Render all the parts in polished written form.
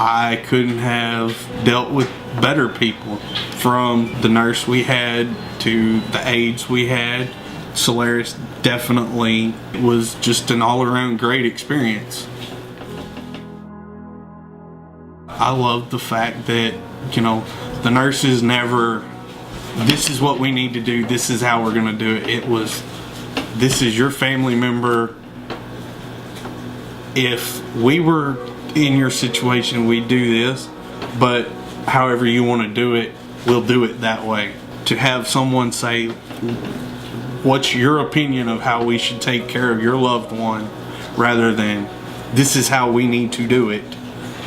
I couldn't have dealt with better people. From the nurse we had to the aides we had, Solaris definitely was just an all-around great experience. I love the fact that, you know, the nurses never, this is what we need to do, this is how we're gonna do it. It was, this is your family member. If we were in your situation, we'd do this, but however you want to do it, we'll do it that way. To have someone say, what's your opinion of how we should take care of your loved one, rather than this is how we need to do it,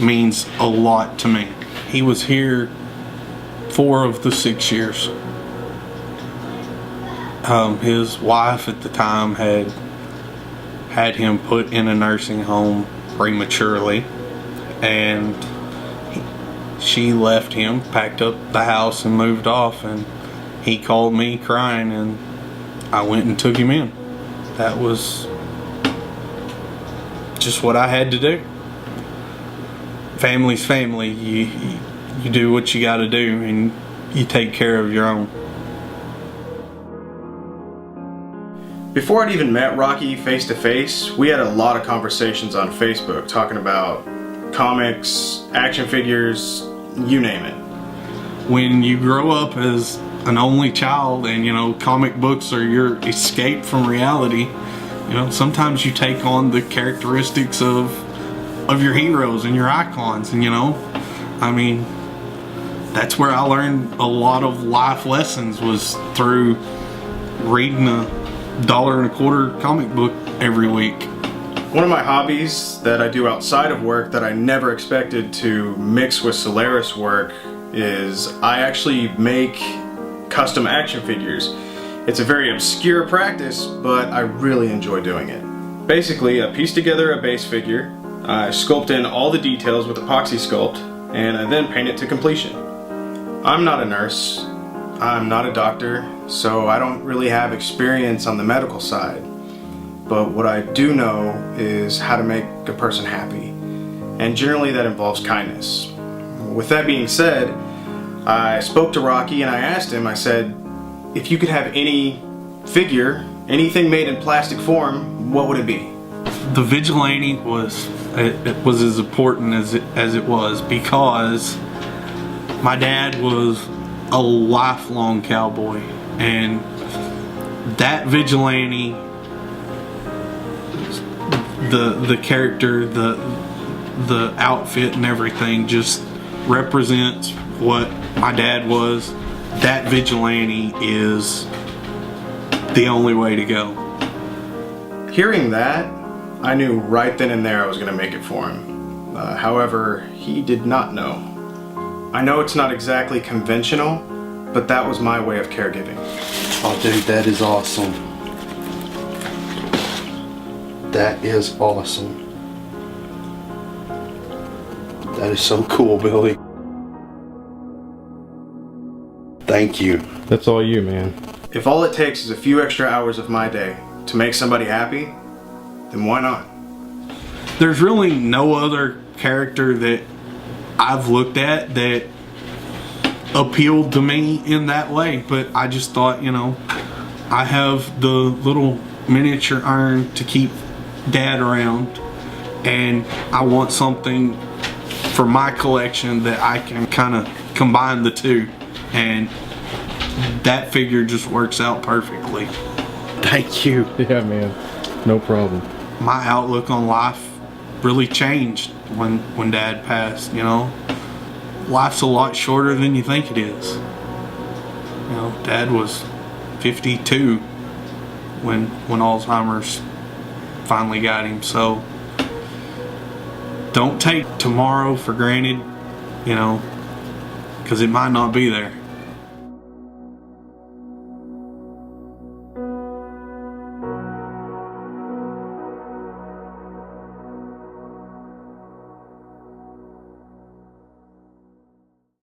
means a lot to me. He was here 4 of the 6 years. His wife at the time had him put in a nursing home prematurely, and she left him, packed up the house and moved off, and he called me crying, and I went and took him in. That was just what I had to do. Family's family. You do what you got to do, and you take care of your own. Before I'd even met Rocky face to face, we had a lot of conversations on Facebook talking about comics, action figures, you name it. When you grow up as an only child and, you know, comic books are your escape from reality, you know, sometimes you take on the characteristics of your heroes and your icons, and, you know, I mean, that's where I learned a lot of life lessons, was through reading a $1.25 comic book every week. One of my hobbies that I do outside of work that I never expected to mix with Solaris work is I actually make custom action figures. It's a very obscure practice, but I really enjoy doing it. Basically, I piece together a base figure, I sculpt in all the details with epoxy sculpt, and I then paint it to completion. I'm not a nurse, I'm not a doctor, so I don't really have experience on the medical side. But what I do know is how to make a person happy, and generally that involves kindness. With that being said, I spoke to Rocky and I asked him, I said, if you could have any figure, anything made in plastic form, what would it be? The Vigilante was as important as it was, because my dad was a lifelong cowboy, and that Vigilante, the character, the outfit and everything just represents what my dad was. That Vigilante is the only way to go. Hearing that, I knew right then and there I was going to make it for him. However, he did not know. I know it's not exactly conventional, but that was my way of caregiving. Oh dude, that is awesome. That is awesome. That is so cool, Billy. Thank you. That's all you, man. If all it takes is a few extra hours of my day to make somebody happy, then why not? There's really no other character that I've looked at that appealed to me in that way, but I just thought, you know, I have the little miniature urn to keep Dad around, and I want something for my collection that I can kind of combine the two, and that figure just works out perfectly. Thank you. Yeah, man. No problem. My outlook on life really changed when Dad passed, you know. Life's a lot shorter than you think it is. You know, Dad was 52 when Alzheimer's finally got him, so don't take tomorrow for granted, you know, because it might not be there.